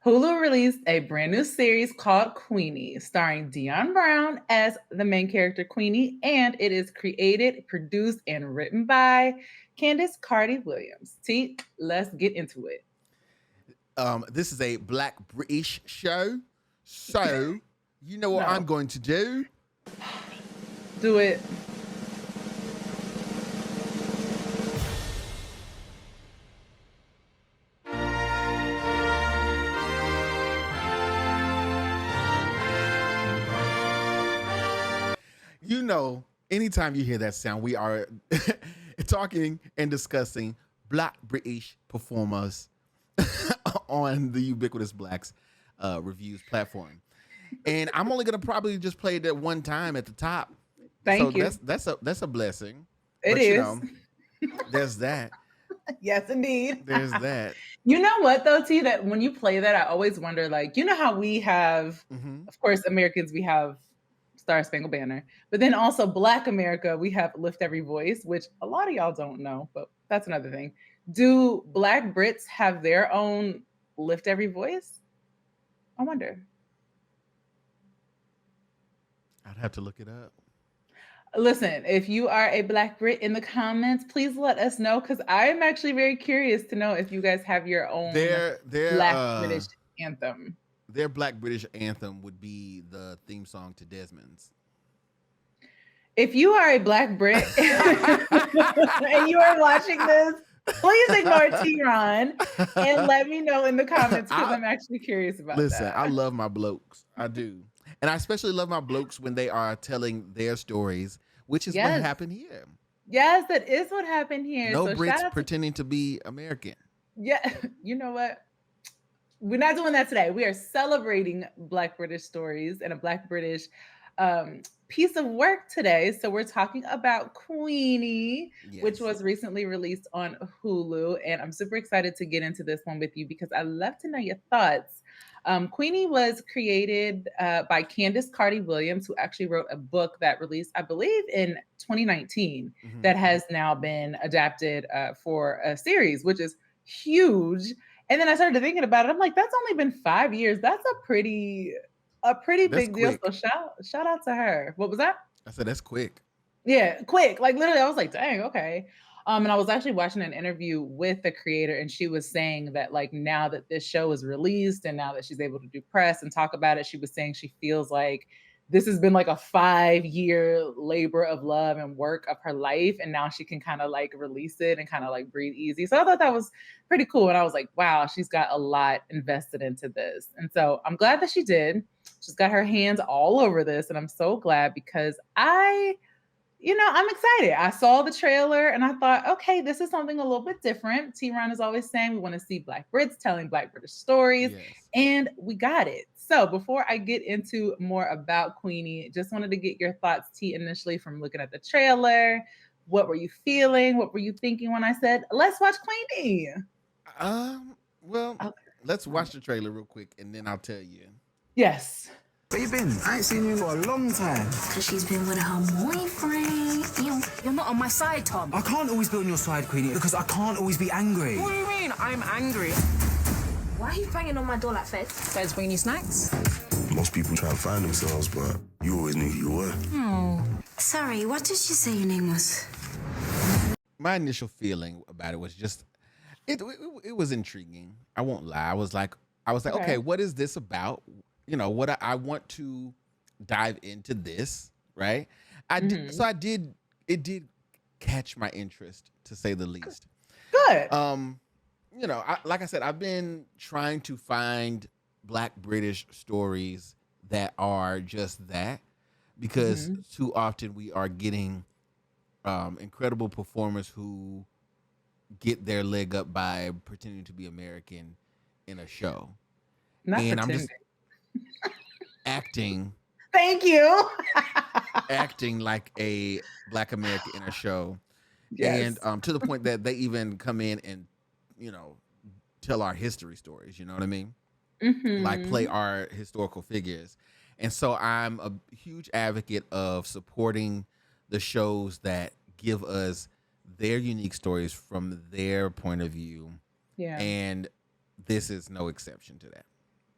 Hulu released a brand new series called Queenie, starring Dionne Brown as the main character Queenie, and it is created, produced, and written by Candice Carty-Williams. T, let's get into it. This is a Black British show, so you know what I'm going to do? Do it. You know, anytime you hear that sound, we are talking and discussing Black British performers on the Ubiquitous Blacks Reviews platform. And I'm only going to probably just play that one time at the top. Thank you. That's a blessing. It is. You know, there's that. Yes, indeed. There's that. You know what, though, T, that when you play that, I always wonder, like, you know how we have, of course, Americans, we have Star Spangled Banner, but then also Black America, we have Lift Every Voice, which a lot of y'all don't know, but that's another thing. Do Black Brits have their own Lift Every Voice? I wonder. I'd have to look it up. Listen, if you are a Black Brit in the comments, please let us know, because I'm actually very curious to know if you guys have your own Black British anthem. Their Black British anthem would be the theme song to Desmond's. If you are a Black Brit and you are watching this, please ignore TeaRon and let me know in the comments, because I'm actually curious about that. Listen, I love my blokes. I do. And I especially love my blokes when they are telling their stories, which is what happened here. Yes, that is what happened here. No Brits pretending to be American. Yeah, you know what? We're not doing that today. We are celebrating Black British stories and a Black British piece of work today. So we're talking about Queenie, which was recently released on Hulu. And I'm super excited to get into this one with you because I love to know your thoughts. Queenie was created by Candice Carty-Williams, who actually wrote a book that released, I believe, in 2019, that has now been adapted for a series, which is huge. And then I started thinking about it. I'm like, that's only been 5 years. That's a pretty big deal. So shout out to her. What was that? I said, that's quick. Yeah, quick. Like literally, I was like, dang, okay. And I was actually watching an interview with the creator, and she was saying that, like, now that this show is released and now that she's able to do press and talk about it, she was saying she feels like this has been like a 5-year labor of love and work of her life. And now she can kind of like release it and kind of like breathe easy. So I thought that was pretty cool. And I was like, wow, she's got a lot invested into this. And so I'm glad that she did. She's got her hands all over this. And I'm so glad because I'm excited. I saw the trailer and I thought, okay, this is something a little bit different. TeaRon is always saying we want to see Black Brits telling Black British stories, and we got it. So before I get into more about Queenie, just wanted to get your thoughts, T, initially from looking at the trailer. What were you feeling? What were you thinking when I said, let's watch Queenie? Let's watch the trailer real quick and then I'll tell you. Yes. Where you been? I ain't seen you for a long time. Because she's been with her boyfriend. You're not on my side, Tom. I can't always be on your side, Queenie, because I can't always be angry. What do you mean? I'm angry. Why are you banging on my door like Fez? Fez bring you snacks? Most people try to find themselves, but you always knew who you were. Oh. Sorry, what did she say your name was? My initial feeling about it was just, it was intriguing. I won't lie. I was like, okay, what is this about? You know, what I want to dive into this, right? It did catch my interest, to say the least. Good. Like I said, I've been trying to find Black British stories that are just that, because too often we are getting incredible performers who get their leg up by pretending to be American in a show. I'm just acting. Thank you. Acting like a Black American in a show. Yes. And to the point that they even come in and, tell our history stories, you know what I mean? Like play our historical figures. And so I'm a huge advocate of supporting the shows that give us their unique stories from their point of view. Yeah. And this is no exception to that.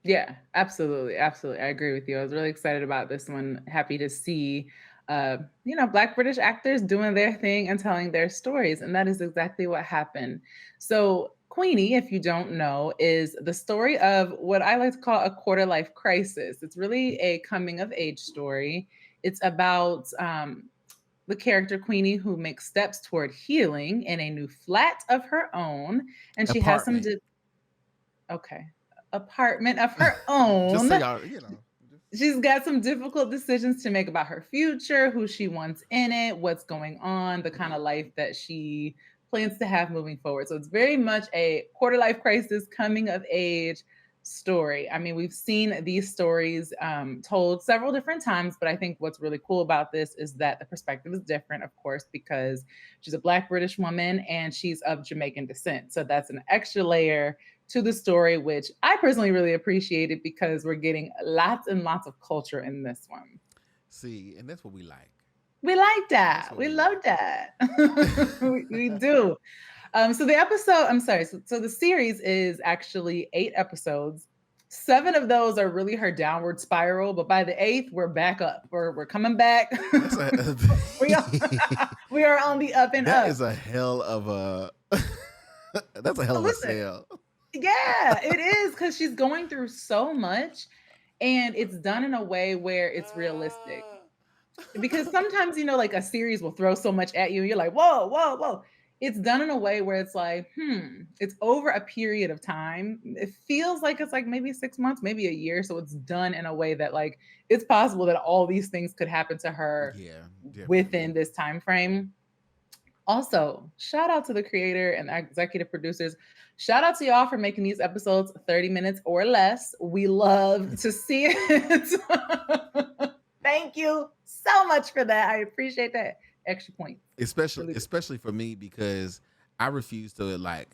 Yeah, absolutely. Absolutely. I agree with you. I was really excited about this one. Happy to see, Black British actors doing their thing and telling their stories. And that is exactly what happened. So, Queenie, if you don't know, is the story of what I like to call a quarter life crisis. It's really a coming of age story. It's about the character Queenie who makes steps toward healing in a new flat of her own. And she has some, Apartment. okay, apartment of her Just own. so y'all, She's got some difficult decisions to make about her future, who she wants in it, what's going on, the kind of life that she plans to have moving forward. So it's very much a quarter life crisis, coming of age story. I mean, we've seen these stories told several different times, but I think what's really cool about this is that the perspective is different, of course, because she's a Black British woman and she's of Jamaican descent. So that's an extra layer to the story, which I personally really appreciated because we're getting lots and lots of culture in this one. see, and that's what we like. We like That's that. what We we love like. that. we do. So the episode, I'm sorry. So the series is actually 8 episodes. 7 of those are really her downward spiral, but by the 8th, we're back up. We're coming back. That's a, we, are, we are on the up and that up. is a hell of a that's a hell of a Listen, sale. yeah, it is because she's going through so much and it's done in a way where it's realistic. Because sometimes, like a series will throw so much at you, and you're like, whoa, whoa, whoa. It's done in a way where it's like, it's over a period of time. It feels like it's like maybe 6 months, maybe a year. So it's done in a way that like it's possible that all these things could happen to her Yeah, within definitely. this time frame. Also, shout out to the creator and the executive producers. Shout out to y'all for making these episodes 30 minutes or less. We love to see it. Thank you so much for that. I appreciate that extra point. Especially Really. especially for me because I refuse to like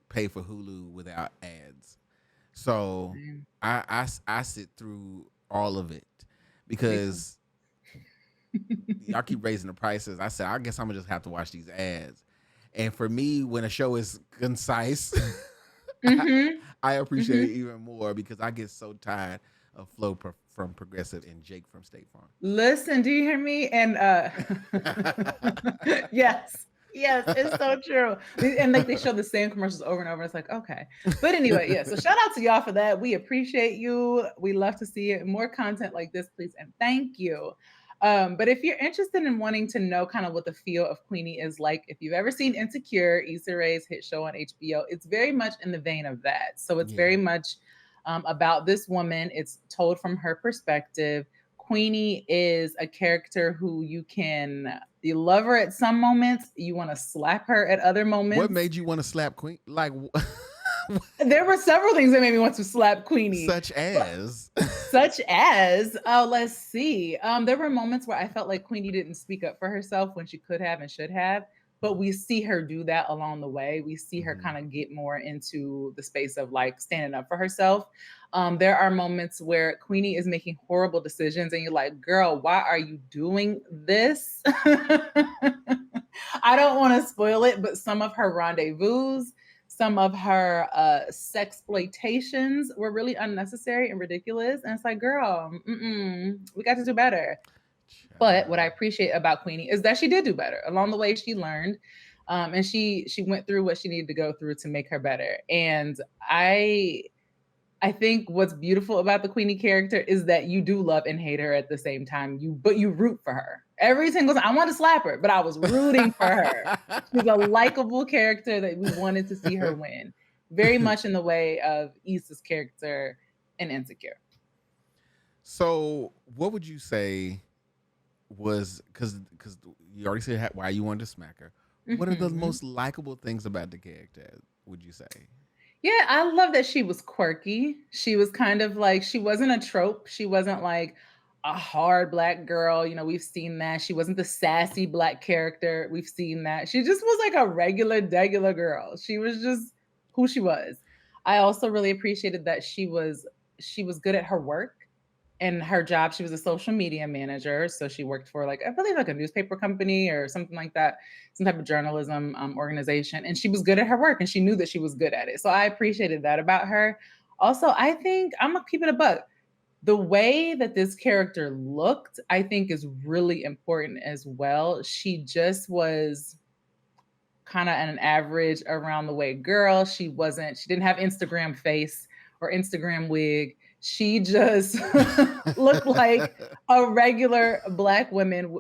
pay for Hulu without ads. So I sit through all of it because y'all keep raising the prices. I said, I guess I'm gonna just have to watch these ads. And for me, when a show is concise, I appreciate it even more because I get so tired of Flo from Progressive and Jake from State Farm. Listen, do you hear me? And yes. Yes, it's so true. And like they show the same commercials over and over. It's like, okay. But anyway, yeah. So shout out to y'all for that. We appreciate you. We love to see it. More content like this, please. And thank you. But if you're interested in wanting to know kind of what the feel of Queenie is like, if you've ever seen Insecure, Issa Rae's hit show on HBO, it's very much in the vein of that. So it's very much about this woman. It's told from her perspective. Queenie is a character who you love her at some moments, you want to slap her at other moments. What made you want to slap Queen? Like, there were several things that made me want to slap Queenie. Such as, let's see. There were moments where I felt like Queenie didn't speak up for herself when she could have and should have. But we see her do that along the way. We see her kind of get more into the space of like standing up for herself. There are moments where Queenie is making horrible decisions and you're like, girl, why are you doing this? I don't want to spoil it, but some of her rendezvous, some of her sexploitations were really unnecessary and ridiculous. And it's like, girl, we got to do better. But what I appreciate about Queenie is that she did do better. Along the way, she learned, and she went through what she needed to go through to make her better. And I think what's beautiful about the Queenie character is that you do love and hate her at the same time. But you root for her every single time. I want to slap her, but I was rooting for her. She's a likable character that we wanted to see her win. Very much in the way of Issa's character in Insecure. So, what would you say was because you already said why you wanted to smack her? What are the most likable things about the character? Would you say? Yeah, I love that she was quirky. She was kind of like, she wasn't a trope. She wasn't like a hard Black girl. We've seen that. She wasn't the sassy Black character. We've seen that. She just was like a regular girl. She was just who she was. I also really appreciated that she was good at her work. And her job, she was a social media manager. So she worked for I believe a newspaper company or something like that, some type of journalism organization. And she was good at her work and she knew that she was good at it. So I appreciated that about her. Also, I think I'm gonna keep it a buck. The way that this character looked, I think, is really important as well. She just was kind of an average around the way girl. She didn't have Instagram face or Instagram wig. She just looked like a regular Black woman,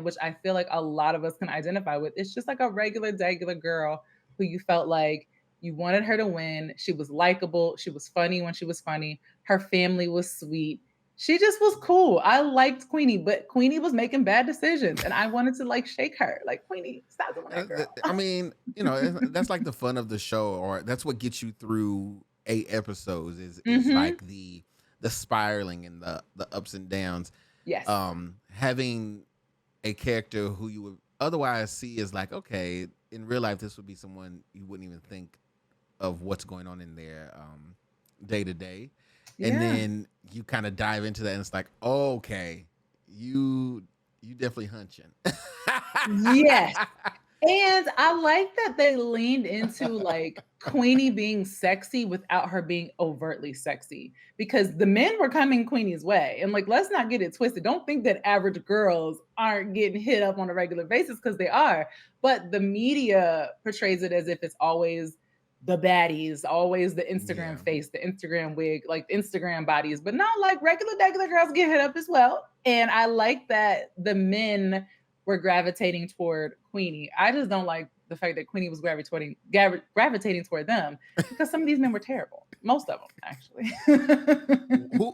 which I feel like a lot of us can identify with. It's just like a regular girl who you felt like you wanted her to win. She was likable. She was funny when she was funny. Her family was sweet. She just was cool. I liked Queenie, but Queenie was making bad decisions, and I wanted to like shake her. Like, Queenie, stop doing that, girl. I mean, that's like the fun of the show, or that's what gets you through 8 episodes is like the spiraling and the ups and downs. Yes. Having a character who you would otherwise see as like, okay, in real life, this would be someone you wouldn't even think of what's going on in their day to day. And then you kind of dive into that and it's like, oh, okay, you definitely hunching. Yes. And I like that they leaned into like Queenie being sexy without her being overtly sexy, because the men were coming Queenie's way. And like, let's not get it twisted. Don't think that average girls aren't getting hit up on a regular basis, because they are. But the media portrays it as if it's always the baddies, always the Instagram face, the Instagram wig, like Instagram bodies, but not like regular girls get hit up as well. And I like that the men were gravitating toward Queenie. I just don't like the fact that Queenie was gravitating toward them, because some of these men were terrible. Most of them, actually.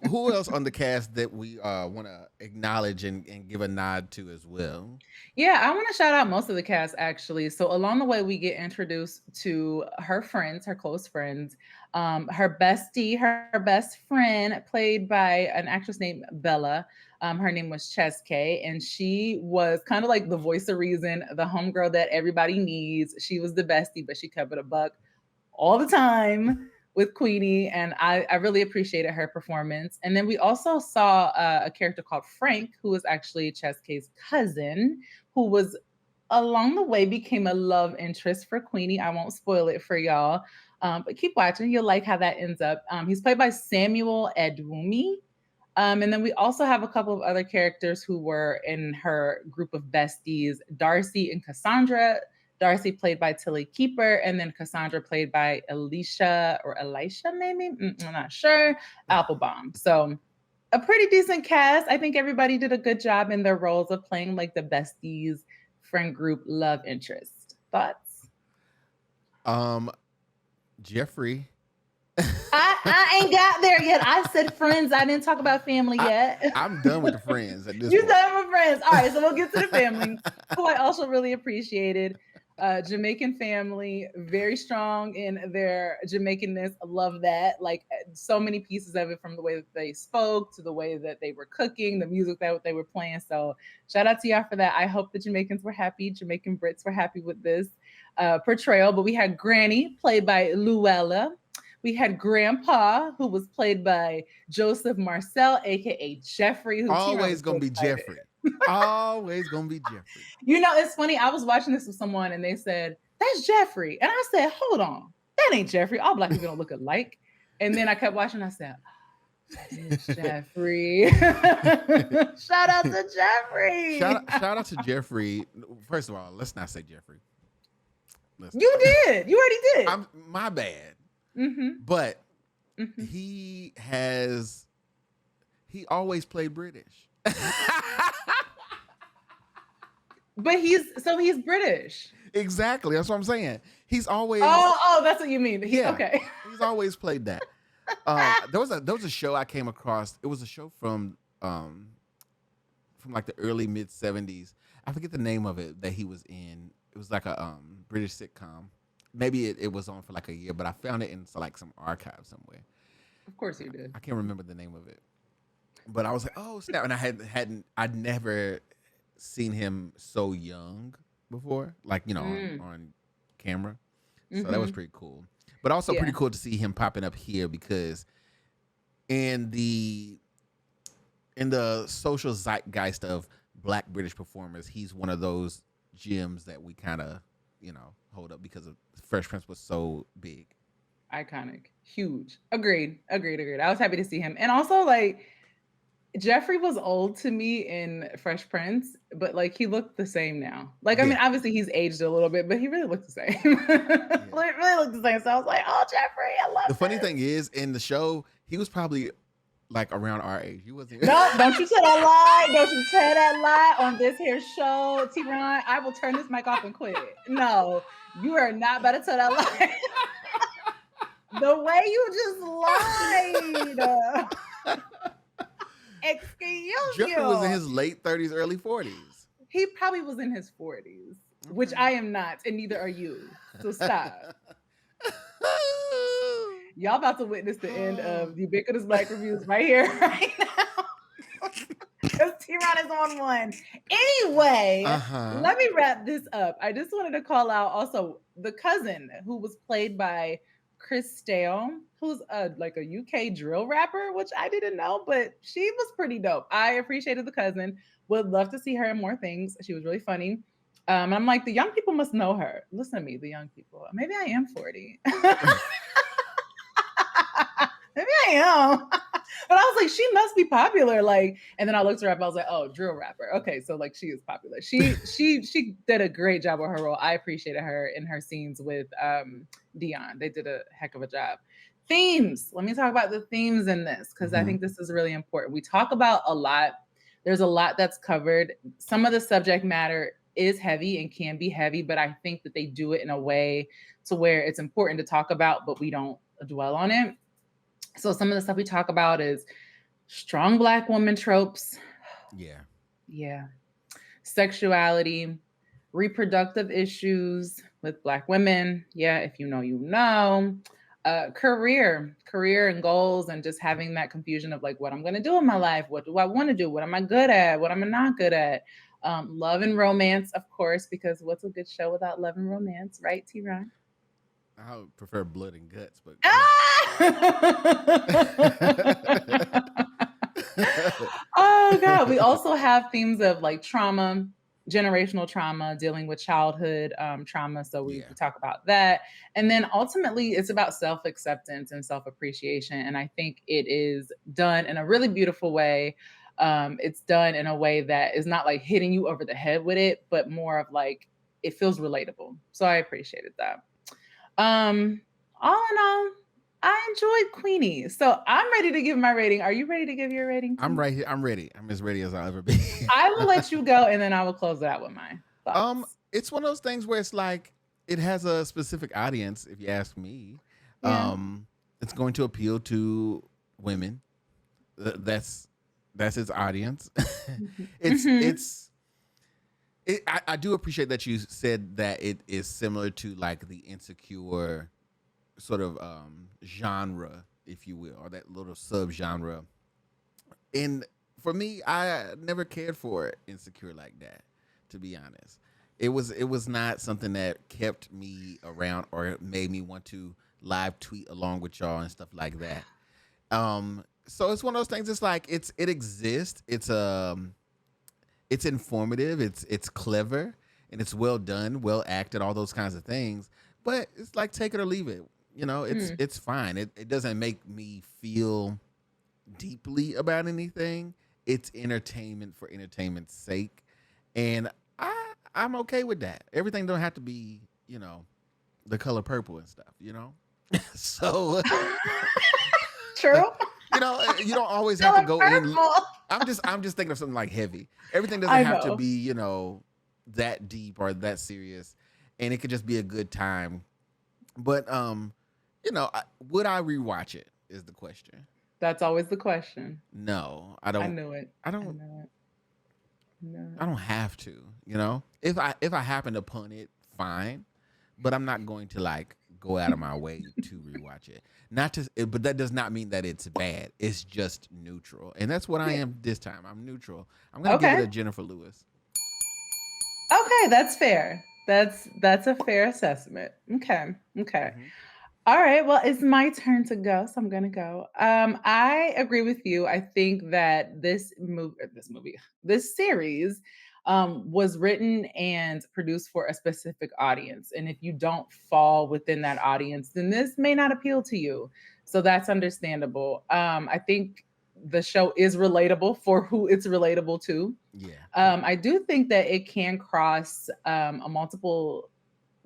Who else on the cast that we want to acknowledge and give a nod to as well? Yeah, I want to shout out most of the cast, actually. So along the way, we get introduced to her friends, her close friends. Her bestie, her best friend, played by an actress named Bella. Her name was Cheske, and she was kind of like the voice of reason, the homegirl that everybody needs. She was the bestie, but she kept it a buck all the time with Queenie, and I really appreciated her performance. And then we also saw a character called Frank, who was actually Cheske's cousin, who was along the way became a love interest for Queenie. I won't spoil it for y'all, but keep watching. You'll like how that ends up. He's played by Samuel Edwumi. And then we also have a couple of other characters who were in her group of besties, Darcy and Cassandra. Darcy played by Tilly Keeper, and then Cassandra played by Elisha, maybe? I'm not sure. Applebaum. So a pretty decent cast. I think everybody did a good job in their roles of playing like the besties, friend group, love interest. Thoughts? Jeffrey. I ain't got there yet. I said friends. I didn't talk about family yet. I'm done with the friends at this You're point. done with friends. All right, so we'll get to the family, who I also really appreciated. Jamaican family, very strong in their Jamaicanness. I love that. Like, so many pieces of it, from the way that they spoke to the way that they were cooking, the music that they were playing. So shout out to y'all for that. I hope the Jamaicans were happy. Jamaican Brits were happy with this portrayal. But we had Granny, played by Luella. We had Grandpa, who was played by Joseph Marcel, aka Jeffrey. Who always gonna be Jeffrey. Always gonna be Jeffrey. You know, it's funny. I was watching this with someone and they said, "That's Jeffrey." And I said, "Hold on. That ain't Jeffrey. All Black people don't look alike." And then I kept watching. I said, "Oh, it's Jeffrey." Shout out to Jeffrey. Shout out to Jeffrey. First of all, let's not say Jeffrey. You did. You already did. My bad. Mm-hmm. But he always played British. But he's British. Exactly. That's what I'm saying. He's always. Oh, that's what you mean. Okay. He's always played that. There was a show I came across. It was a show from like the early mid 70s. I forget the name of it that he was in. It was like a British sitcom. Maybe it was on for like a year, but I found it in like some archive somewhere. Of course you did. I can't remember the name of it. But I was like, oh snap. And I'd never seen him so young before, like, on camera. So that was pretty cool. But also pretty cool to see him popping up here, because in the social zeitgeist of Black British performers, he's one of those gems that we kind of, hold up, because of Fresh Prince was so big. Iconic. Huge. Agreed. I was happy to see him. And also, like, Jeffrey was old to me in Fresh Prince, but like he looked the same now. Like, I mean, obviously he's aged a little bit, but he really looked the same. Really looked the same. So I was like, oh, Jeffrey, I love The funny thing is, in the show, he was probably like around our age. He wasn't. No, don't you tell that lie. Don't you tell that lie on this here show, TeaRon. I will turn this mic off and quit. No, you are not about to tell that lie. The way you just lied. Excuse Jeffrey you. was in his late 30s, early 40s. He probably was in his 40s, which I am not, and neither are you. So stop. Y'all about to witness the end of Ubiquitous Black Reviews right here, right now. Because TeaRon is on one. Anyway, let me wrap this up. I just wanted to call out also the cousin who was played by Chris Stale, who's like a UK drill rapper, which I didn't know, but she was pretty dope. I appreciated the cousin. Would love to see her in more things. She was really funny. I'm like, the young people must know her. Listen to me, the young people. Maybe I am 40. Maybe I am. But I was like, she must be popular. Like, and then I looked her up. I was like, oh, drill rapper. Okay, so like she is popular. She did a great job with her role. I appreciated her in her scenes with Dionne. They did a heck of a job. Themes. Let me talk about the themes in this because I think this is really important. We talk about a lot. There's a lot that's covered. Some of the subject matter is heavy and can be heavy, but I think that they do it in a way to where it's important to talk about, but we don't dwell on it. So some of the stuff we talk about is strong Black woman tropes. Yeah. Sexuality, reproductive issues with Black women. Yeah, if you know, you know. Career and goals, and just having that confusion of like what I'm going to do in my life. What do I want to do? What am I good at? What am I not good at? Love and romance, of course, because what's a good show without love and romance, right, TeaRon? I would prefer blood and guts, but oh God. We also have themes of like trauma, generational trauma, dealing with childhood trauma. So we talk about that. And then ultimately it's about self-acceptance and self-appreciation. And I think it is done in a really beautiful way. It's done in a way that is not like hitting you over the head with it, but more of like, it feels relatable. So I appreciated that. All in all, I enjoyed Queenie. So I'm ready to give my rating. Are you ready to give your rating? I'm right here. I'm ready. I'm as ready as I'll ever be. I will let you go and then I will close it out with mine. It's one of those things where it's like it has a specific audience, if you ask me. Yeah. It's going to appeal to women. That's its audience. I do appreciate that you said that it is similar to like the Insecure sort of genre, if you will, or that little subgenre. And for me, I never cared for Insecure like that, to be honest. It was not something that kept me around or made me want to live tweet along with y'all and stuff like that. So it's one of those things. It's like it exists. It's informative. It's clever, and it's well done, well acted, all those kinds of things. But it's like take it or leave it. You know, it's fine. It doesn't make me feel deeply about anything. It's entertainment for entertainment's sake, and I'm okay with that. Everything don't have to be, you know, the color purple and stuff. You know, so true. You know, you don't always have to go in. I'm just thinking of something like heavy. Everything doesn't have to be, you know, that deep or that serious, and it could just be a good time. But you know, would I rewatch it? Is the question. That's always the question. No, I don't. I knew it. I don't. No. I don't have to. You know, if I happen upon it, fine. But I'm not going to like go out of my way to rewatch it. But that does not mean that it's bad. It's just neutral, and that's what I am this time. I'm neutral. I'm gonna give it a Jennifer Lewis. Okay, that's fair. That's a fair assessment. Okay. Mm-hmm. All right. Well, it's my turn to go, so I'm gonna go. I agree with you. I think that this series was written and produced for a specific audience. And if you don't fall within that audience, then this may not appeal to you. So that's understandable. I think the show is relatable for who it's relatable to. Yeah. I do think that it can cross a multiple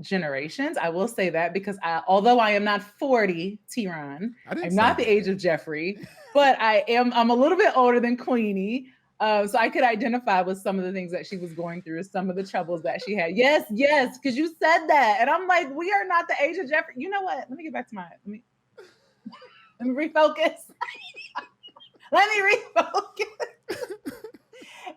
generations. I will say that because although I am not 40, TeaRon, I'm not the age of Jeffrey, but I'm a little bit older than Queenie. So I could identify with some of the things that she was going through, some of the troubles that she had. Yes, because you said that. And I'm like, we are not the age of Jeffrey. You know what? Let me get back to let me refocus. Let me refocus.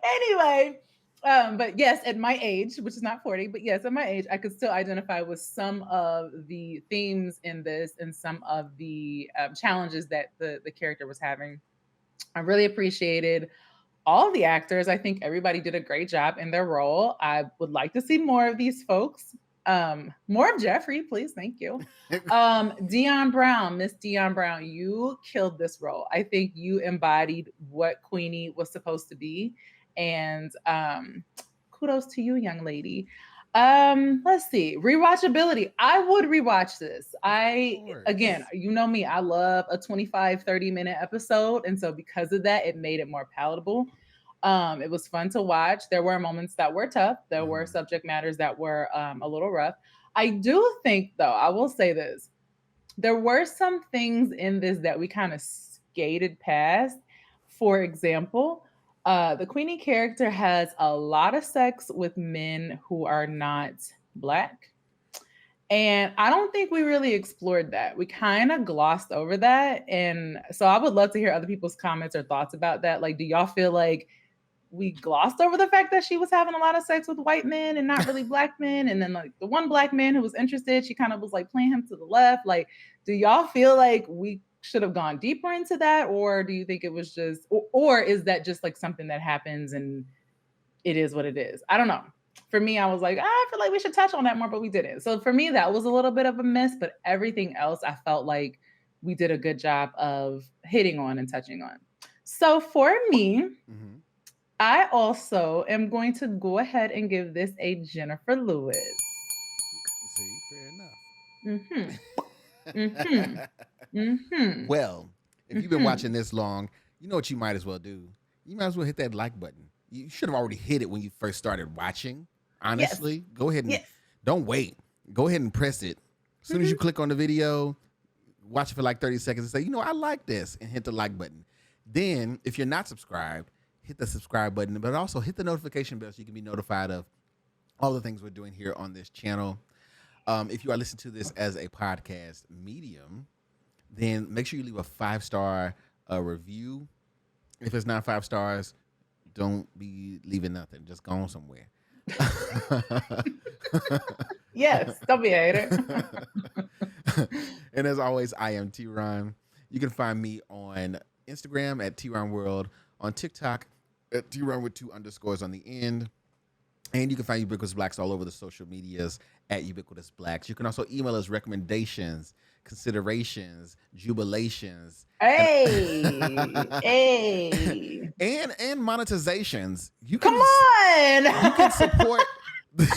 Anyway, but yes, at my age, which is not 40, but yes, at my age, I could still identify with some of the themes in this and some of the challenges that the character was having. I really appreciated all the actors. I think everybody did a great job in their role. I would like to see more of these folks. More of Jeffrey, please. Thank you. Dionne Brown, Miss Dionne Brown, you killed this role. I think you embodied what Queenie was supposed to be. And kudos to you, young lady. Let's see. Rewatchability. I would rewatch this. Again, you know me, I love a 25, 30-minute episode. And so because of that, it made it more palatable. It was fun to watch. There were moments that were tough. There were subject matters that were a little rough. I do think, though, I will say this. There were some things in this that we kind of skated past. For example, the Queenie character has a lot of sex with men who are not Black. And I don't think we really explored that. We kind of glossed over that. And so I would love to hear other people's comments or thoughts about that. Like, do y'all feel like we glossed over the fact that she was having a lot of sex with white men and not really Black men? And then like the one Black man who was interested, she kind of was like playing him to the left. Like, do y'all feel like we should have gone deeper into that? Or do you think it was just, or is that just like something that happens and it is what it is? I don't know. For me, I was like, I feel like we should touch on that more, but we didn't. So for me, that was a little bit of a miss, but everything else, I felt like we did a good job of hitting on and touching on. So for me, I also am going to go ahead and give this a Jennifer Lewis. See, fair enough. Well, if you've been watching this long, you know what you might as well do. You might as well hit that like button. You should have already hit it when you first started watching. Honestly, go ahead and don't wait. Go ahead and press it. As soon as you click on the video, watch it for like 30 seconds and say, you know, I like this, and hit the like button. Then, if you're not subscribed, hit the subscribe button, but also hit the notification bell so you can be notified of all the things we're doing here on this channel. If you are listening to this as a podcast medium, then make sure you leave a 5-star review. If it's not 5 stars, don't be leaving nothing. Just go on somewhere. Yes, don't be a hater. And as always, I am TeaRon. You can find me on Instagram at TeaRon World, on TikTok at TeaRon with 2 underscores on the end. And you can find Ubiquitous Blacks all over the social medias at Ubiquitous Blacks. You can also email us recommendations, considerations, jubilations. Hey. And monetizations. Come on. You can support. You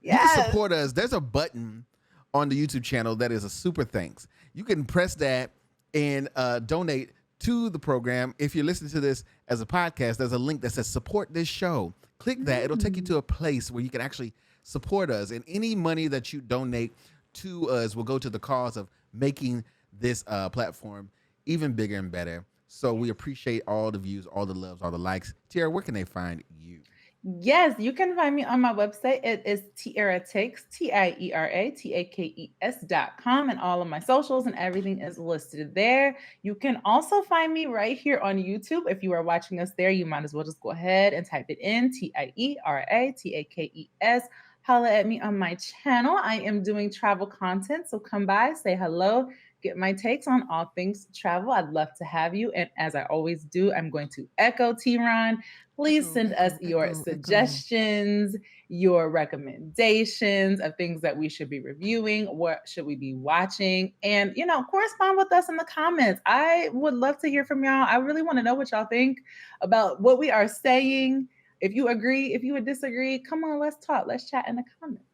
Yes. can support us. There's a button on the YouTube channel that is a super thanks. You can press that and donate to the program. If you're listening to this as a podcast, there's a link that says support this show. Click that. It'll take you to a place where you can actually support us. And any money that you donate to us will go to the cause of making this platform even bigger and better. So we appreciate all the views, all the loves, all the likes. Tiera, where can they find you? Yes, you can find me on my website. It is TieraTakes, TieraTakes.com, and all of my socials and everything is listed there. You can also find me right here on YouTube. If you are watching us there, you might as well just go ahead and type it in, TieraTakes. Holla at me on my channel. I am doing travel content, so come by, say hello, get my takes on all things travel. I'd love to have you. And as I always do, I'm going to echo TeaRon. Please send us your suggestions, your recommendations of things that we should be reviewing. What should we be watching? And, you know, correspond with us in the comments. I would love to hear from y'all. I really want to know what y'all think about what we are saying. If you agree, if you would disagree, come on, let's talk. Let's chat in the comments.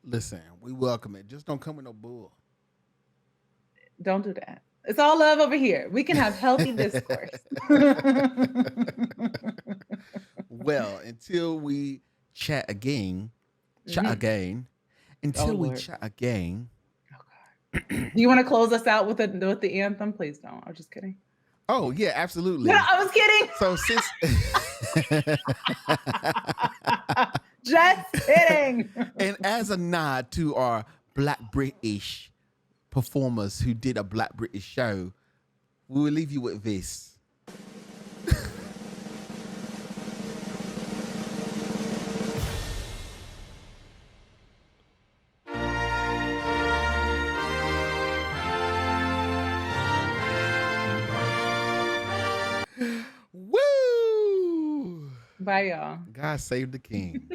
Listen, we welcome it. Just don't come with no bull. Don't do that. It's all love over here. We can have healthy discourse. Well, until we chat again, until we chat again. Do you want to close us out with the anthem? Please don't. I'm just kidding. Oh, yeah, absolutely. No, I was kidding. So since just kidding. And as a nod to our Black British performers who did a Black British show, we will leave you with this. Woo! Bye, y'all. God save the king.